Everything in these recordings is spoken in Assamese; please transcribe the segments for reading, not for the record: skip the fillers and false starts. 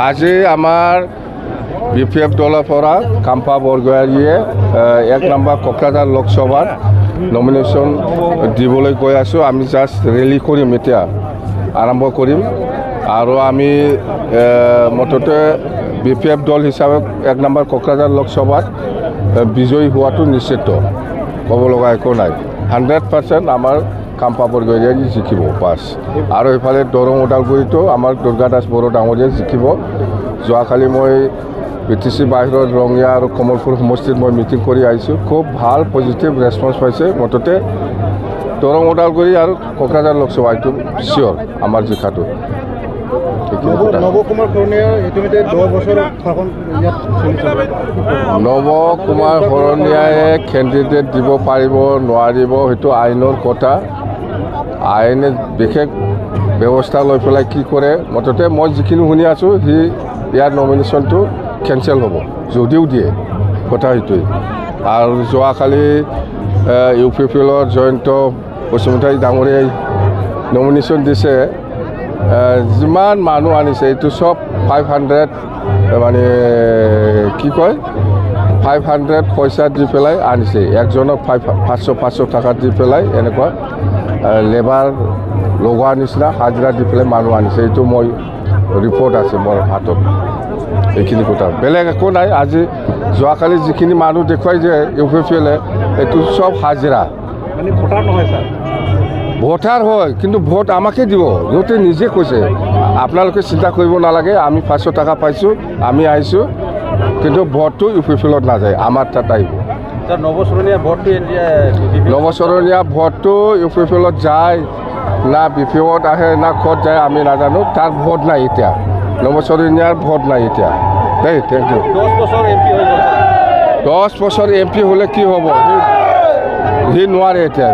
আজি আমাৰ BPF দলৰ পৰা কাম্পা বৰগোহাঁইয়ে 1 নম্বৰ কোকৰাঝাৰ লোকসভাৰ নমিনেশ্যন দিবলৈ গৈ আছোঁ। আমি জাষ্ট ৰেলী কৰিম, এতিয়া আৰম্ভ কৰিম আৰু আমি মততে BPF দল হিচাপে 1 নম্বৰ কোকৰাঝাৰ লোকসভাত বিজয়ী হোৱাটো নিশ্চিত, ক'ব লগা একো নাই। 100% আমাৰ কাম্পা বৰগোহাঁইয়ে জিকিব পাছ। আৰু এইফালে দৰং ওদালগুৰিতো আমাৰ দুৰ্গা দাস বড়ো ডাঙৰীয়াই জিকিব। যোৱাকালি মই BTC বাহিৰত ৰঙিয়া আৰু কমলপুৰ সমষ্টিত মই মিটিং কৰি আহিছোঁ। খুব ভাল পজিটিভ ৰেছপন্স পাইছে। মততে দৰং ওদালগুৰি আৰু কোকৰাঝাৰ লোকসভা এইটো চিয়'ৰ আমাৰ জিকাটো। নৱকুমাৰ শৰণীয়া ইতিমধ্যে 10 বছৰ শাসন ইয়াত চলিছে। নৱকুমাৰ শৰণীয়াই কেণ্ডিডেট দিব পাৰিব নোৱাৰিব সেইটো আইনৰ কথা। আইনে বিশেষ ব্যৱস্থা লৈ পেলাই কি কৰে। মততে মই যিখিনি শুনি আছোঁ সি ইয়াৰ নমিনেশ্যনটো কেঞ্চেল হ'ব যদিও দিয়ে, কথা সেইটোৱে। আৰু যোৱাকালি UPPৰ জয়ন্ত বসুমতাৰী ডাঙৰীয়াই নমিনেশ্যন দিছে। যিমান মানুহ আনিছে এইটো চব 500 মানে কি কয় 500 পইচা দি পেলাই আনিছে। একজনক 500 টকা দি পেলাই এনেকুৱা লেবাৰ লগোৱাৰ নিচিনা হাজিৰা দি পেলাই মানুহ আনিছে। এইটো মই ৰিপৰ্ট আছে মোৰ হাতত। এইখিনি কথা বেলেগ একো নাই। আজি যোৱাকালি যিখিনি মানুহ দেখুৱাই যে UPPলে এইটো চব হাজিৰা, মানে ভোটাৰ নহয় ছাৰ। ভোটাৰ হয় কিন্তু ভোট আমাকে দিব। সিহঁতে নিজে কৈছে আপোনালোকে চিন্তা কৰিব নালাগে, আমি 500 টকা পাইছোঁ, আমি আহিছোঁ, কিন্তু ভোটটো UPPলত নাযায়, আমাৰ তাত আহিব। নৱচৰণীয়া ভোটটো UPPলত যায় না BPFত আহে না ক'ত যায় আমি নাজানো। তাৰ ভোট নাই এতিয়া, নৱচৰণীয়াৰ ভোট নাই এতিয়া দেই। Thank U. 10 বছৰ MP হ'লে কি হ'ব, সি নোৱাৰে এতিয়া।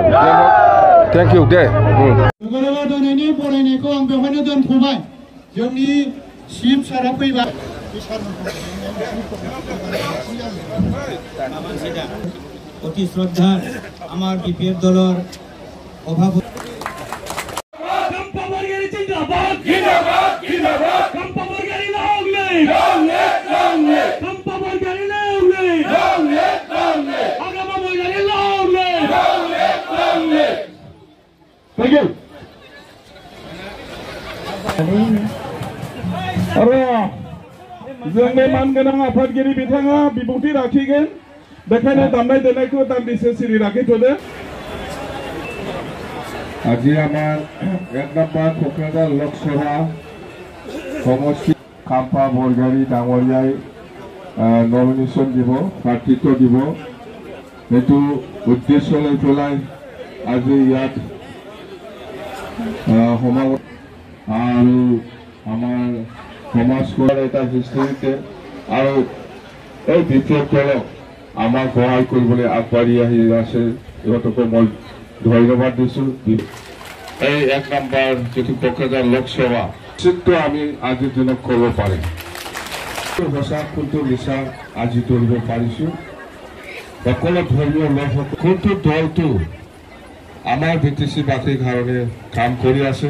थैंक यू दे दिनैनि बरायनायखौ आं बेवहायनो दोनथ'बाय। जोंनि चिफ सारा फैबाय। অতি শ্রদ্ধা আমার BPF দলের অভাব जोंनि मानगोनां आफादगिरि बिथाङा बिबुंथि लाखिगोन। बेखायनो दामनाय देनायखौ दान्दिसे सिरि लाखिथ'दो। আজি আমাৰ 1 নম্বৰ কোকৰাঝাৰ লোকসভা সমষ্টি কাম্পা বৰগোহাঁই ডাঙৰীয়াই নমিনেশ্যন দিব, প্ৰাৰ্থিত্ব দিব। সেইটো উদ্দেশ্য লৈ পেলাই আজি ইয়াত সমাগত আৰু আমাৰ সমাজখনৰ এটা হিষ্ট্ৰীতে আৰু এই BPF দলক আমাক সহায় কৰিবলৈ আগবাঢ়ি আহি আছে। ইহঁতকো মই ধন্যবাদ দিছোঁ। এই 1 নম্বৰ যিটো কোকৰাঝাৰ লোকসভা চিত্ৰ আমি আজিৰ দিনত কৰিব পাৰিম। সঁচা কোনটো মিছা আজি ধৰিব পাৰিছোঁ। সকলো ধৰ্মীয় লোকসকল কোনটো দলটো আমাৰ BTC বাসীৰ কাৰণে কাম কৰি আছে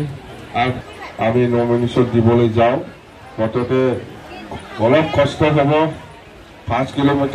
আৰু আমি নমিনেশ্যন দিবলৈ যাওঁ। মততে অলপ কষ্ট হ'ব। 5 কিলোমিটাৰ